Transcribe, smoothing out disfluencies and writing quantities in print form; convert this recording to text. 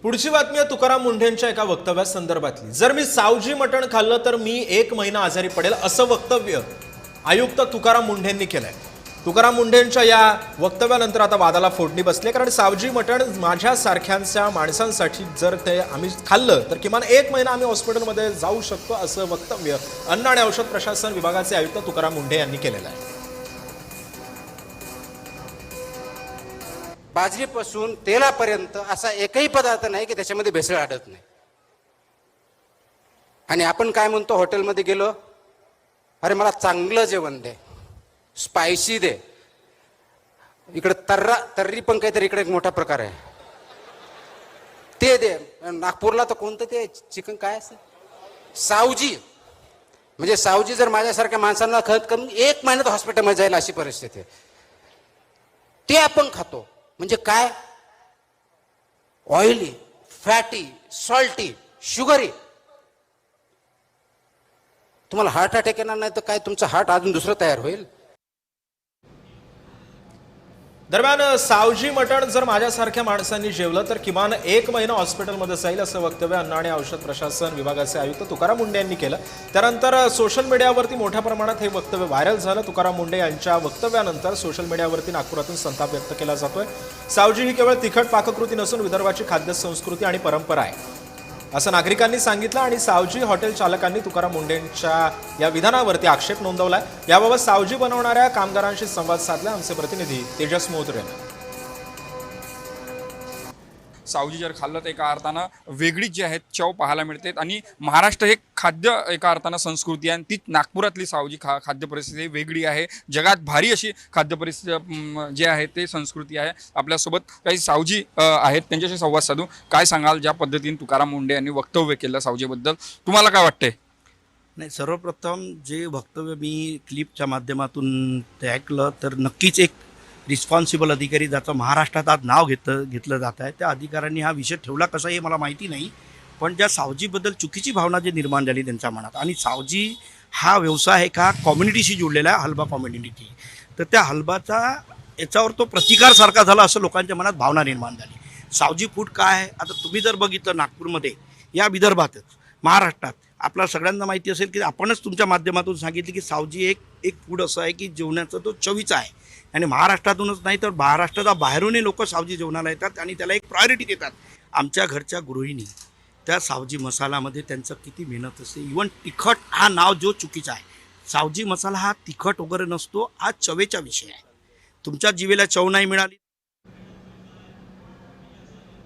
पुढची बातमी आहे तुकाराम मुंढेंच्या एका वक्तव्यासंदर्भातली। जर मी सावजी मटण खाल्लं तर मी 1 महिना आजारी पडेल असं वक्तव्य आयुक्त तुकाराम मुंढेंनी केलंय। तुकाराम मुंढेंच्या या वक्तव्यानंतर आता वादाला फोडणी बसली, कारण सावजी मटण माझ्यासारख्यांच्या माणसांसाठी जर ते आम्ही खाल्लं तर किमान 1 महिना आम्ही हॉस्पिटलमध्ये जाऊ शकतो असं वक्तव्य अन्न आणि औषध प्रशासन विभागाचे आयुक्त तुकाराम मुंढे यांनी केलेलं आहे। बाजरीपासून तेलापर्यंत असा एकही पदार्थ नाही की त्याच्यामध्ये भेसळ आढळत नाही। आणि आपण काय म्हणतो, हॉटेलमध्ये गेलो, अरे मला चांगलं जेवण दे, स्पायसी दे, इकडे तर्री पण काहीतरी इकडे एक मोठा प्रकार आहे ते दे। नागपूरला तर कोणतं ते चिकन काय असं सावजी, म्हणजे सावजी जर माझ्यासारख्या माणसांना खत करून 1 महिन्यात हॉस्पिटलमध्ये जाईल अशी परिस्थिती आहे, ते आपण खातो। म्हणजे काय, ऑइली, फॅटी, सॉल्टी, शुगरी। तुम्हाला हार्ट अटॅक येणार नाही तर काय, तुमचं हार्ट अजून दुसरं तयार होईल। दरम्यान सावजी मटण जर माझ्यासारख्या माणसांनी जेवलं तर किमान 1 महिना हॉस्पिटलमध्ये जाईल असं वक्तव्य अन्न आणि औषध प्रशासन विभागाचे आयुक्त तुकाराम मुंढे यांनी केलं। त्यानंतर सोशल मीडियावरती मोठ्या प्रमाणात हे वक्तव्य व्हायरल झालं। तुकाराम मुंढे यांच्या वक्तव्यानंतर सोशल मीडियावरती नागपुरातून संताप व्यक्त केला जातोय। सावजी ही केवळ तिखट पाककृती नसून विदर्भाची खाद्य संस्कृती आणि परंपरा आहे असं नागरिकांनी सांगितलं। आणि सावजी हॉटेल चालकांनी तुकाराम मुंढेंच्या या विधानावरती आक्षेप नोंदवलाय। याबाबत सावजी बनवणाऱ्या कामगारांशी संवाद साधला आमचे प्रतिनिधी तेजस मोहत्रे यांनी। सावजी जर खाल्लं तर एका अर्थानं वेगळीच जी आहे चव पाहायला मिळते। आणि महाराष्ट्र हे खाद्य एका अर्थानं संस्कृती आहे, आणि तीच नागपुरातली सावजी खाद्य परिस्थिती वेगळी आहे। जगात भारी अशी खाद्य परिस्थिती जे आहे ते संस्कृती आहे। आपल्यासोबत काही सावजी आहेत, त्यांच्याशी संवाद साधू। काय सांगाल, ज्या पद्धतीने तुकाराम मुंढे यांनी वक्तव्य केलं सावजीबद्दल, तुम्हाला काय वाटतंय? नाही, सर्वप्रथम जे वक्तव्य मी क्लिपच्या माध्यमातून ते ऐकलं तर नक्कीच एक रिस्पॉन्सिबल अधिकारी ज्याचं महाराष्ट्रात आज नाव घेतलं जात आहे, त्या अधिकाऱ्यांनी हा विषय ठेवला कसा हे मला माहिती नाही। पण ज्या सावजीबद्दल चुकीची भावना जी निर्माण झाली त्यांच्या मनात, आणि सावजी हा व्यवसाय आहे का कम्युनिटीशी जुळलेला आहे, हलबा कम्युनिटी, तर त्या हलबाचा याच्यावर तो प्रतिकारसारखा झाला असं लोकांच्या मनात भावना निर्माण झाली। सावजी फूड काय आहे, आता तुम्ही जर बघितलं नागपूरमध्ये, या विदर्भातच, महाराष्ट्रात आपल्या सगळ्यांना माहिती असेल की आपणच तुमच्या माध्यमातून सांगितले की सावजी एक फूड असं आहे की जेवणाचा तो चवीचा आहे। आणि महाराष्ट्रातूनच नाही तर महाराष्ट्राच्या बाहेरूनही लोक सावजी जेवणाला येतात आणि त्याला एक प्रायोरिटी देतात। आमच्या घरच्या गृहिणी त्या सावजी मसालामध्ये त्यांचं किती मेहनत असते। इवन तिखट हा नाव जो चुकीचा आहे, सावजी मसाला हा तिखट वगैरे नसतो, हा चवेचा विषय आहे। तुमच्या जिभेला चव नाही मिळाली